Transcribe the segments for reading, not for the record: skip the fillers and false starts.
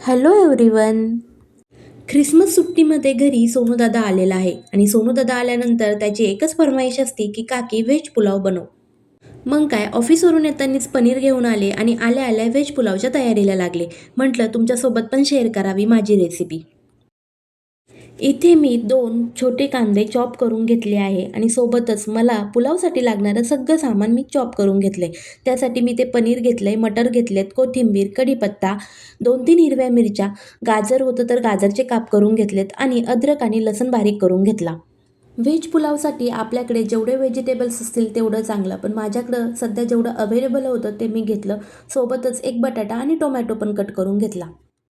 Hello everyone. Christmas सुट्टीमध्ये घरी सोनूदादा आलेला आहे आणि सोनूदादा आल्यानंतर त्याची एकच फरमाईश असते की काकी व्हेज पुलाव बनव. मग काय, ऑफिसवरून येतानीच पनीर घेऊन आले आणि आल्या आल्या व्हेज पुलावच्या तयारीला लागले. म्हटलं तुमच्यासोबत पण शेअर करावी माझी रेसिपी. इथे मी 2 छोटे कांदे चॉप करून घेतले आहे आणि सोबतच मला पुलावसाठी लागणारं सगळं सामान मी चॉप करून घेतलंय. त्यासाठी मी ते पनीर घेतलंय, मटर घेतलेत, कोथिंबीर, कढीपत्ता, 2-3 हिरव्या मिरच्या, गाजर होतं तर गाजरचे काप करून घेतलेत आणि अद्रक आणि लसूण बारीक करून घेतला. व्हेज पुलावसाठी आपल्याकडे जेवढे व्हेजिटेबल्स असतील तेवढं चांगलं, पण माझ्याकडं सध्या जेवढं अवेलेबल होतं ते मी घेतलं. सोबतच एक बटाटा आणि टोमॅटो पण कट करून घेतला.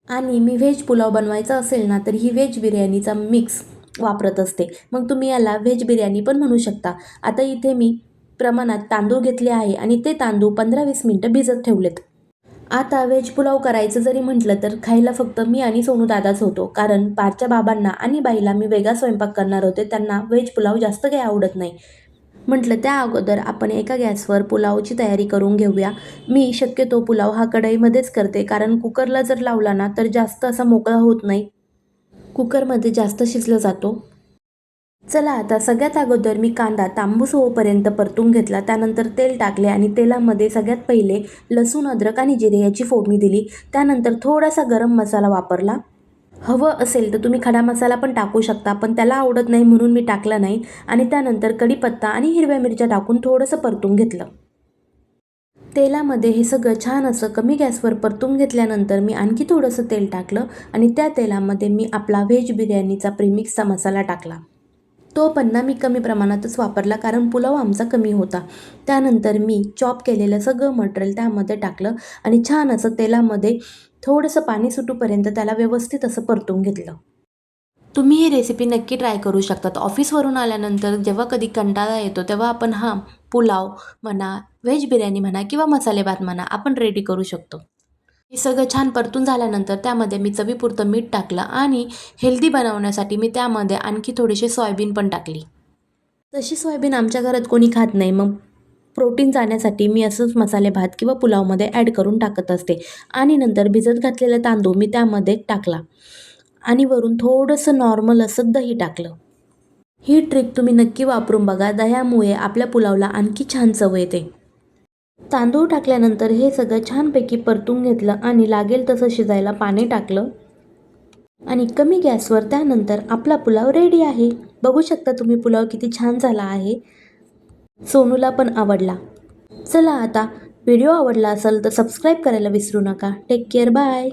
आणि मी व्हेज पुलाव बनवायचा असेल ना तर ही व्हेज बिर्याणीचा मिक्स वापरत असते. मग तुम्ही याला व्हेज बिर्याणी पण म्हणू शकता. आता इथे मी प्रमाणात तांदूळ घेतले आहे आणि ते तांदूळ 15-20 मिनटं भिजत ठेवलेत. आता व्हेज पुलाव करायचं जरी म्हटलं तर खायला फक्त मी आणि सोनू दादाच होतो, कारण पारच्या बाबांना आणि बाईला मी वेगळा स्वयंपाक करणार होते. त्यांना व्हेज पुलाव जास्त काही आवडत नाही. म्हटलं त्या अगोदर आपण एका गॅसवर पुलावची तयारी करून घेऊया. मी शक्यतो पुलाव हा कढईमध्येच करते, कारण कुकरला जर लावला ना तर जास्त असा मोकळा होत नाही. कुकरमध्ये जास्त शिजला जातो. चला, आता सगळ्यात अगोदर मी कांदा तांबूस होईपर्यंत परतून घेतला. त्यानंतर तेल टाकले आणि तेलामध्ये सगळ्यात पहिले लसूण, अद्रक आणि जिरे याची फोडणी दिली. त्यानंतर थोडासा गरम मसाला वापरला. हवं असेल तर तुम्ही खडा मसाला पण टाकू शकता, पण त्याला आवडत नाही म्हणून मी टाकला नाही. आणि त्यानंतर कढीपत्ता आणि हिरव्या मिरच्या टाकून थोडंसं परतून घेतलं. तेलामध्ये हे सगळं छान असं कमी गॅसवर परतून घेतल्यानंतर मी आणखी थोडंसं तेल टाकलं आणि त्या तेलामध्ये मी आपला व्हेज बिर्याणीचा प्रीमिक्सचा मसाला टाकला. तो पण ना मी कमी प्रमाणातच वापरला, कारण पुलाव आमचा कमी होता. त्यानंतर मी चॉप केलेलं सगळं मटेरियल त्यामध्ये टाकलं आणि छान असं तेलामध्ये थोडंसं पाणी सुटूपर्यंत त्याला व्यवस्थित असं परतून घेतलं. तुम्ही ही रेसिपी नक्की ट्राय करू शकतात. ऑफिसवरून आल्यानंतर जेव्हा कधी कंटाळा येतो तेव्हा आपण हा पुलाव म्हणा, व्हेज बिर्याणी म्हणा किंवा मसाले भात म्हणा आपण रेडी करू शकतो. हे सगळं छान परतून झाल्यानंतर त्यामध्ये मी चवीपुरतं मीठ टाकलं आणि हेल्दी बनवण्यासाठी मी त्यामध्ये आणखी थोडीशी सोयाबीन पण टाकली. तशी सोयाबीन आमच्या घरात कोणी खात नाही, मग प्रोटीन जाण्यासाठी मी असंच मसाले भात किंवा पुलावमध्ये ॲड करून टाकत असते. आणि नंतर भिजत घातलेला तांदूळ मी त्यामध्ये टाकला आणि वरून थोडंसं नॉर्मल असं दही टाकलं. ही ट्रिक तुम्ही नक्की वापरून बघा. दह्यामुळे आपल्या पुलावला आणखी छान चव येते. तांदूळ टाकल्यानंतर हे सगळं छानपैकी परतून घेतलं आणि लागेल तसं शिजायला पाणी टाकलं आणि कमी गॅसवर त्यानंतर आपला पुलाव रेडी आहे. बघू शकता तुम्ही पुलाव किती छान झाला आहे. सोनूला पण आवडला. चला, आता व्हिडिओ आवडला असेल तर सबस्क्राईब करायला विसरू नका. Take care, bye.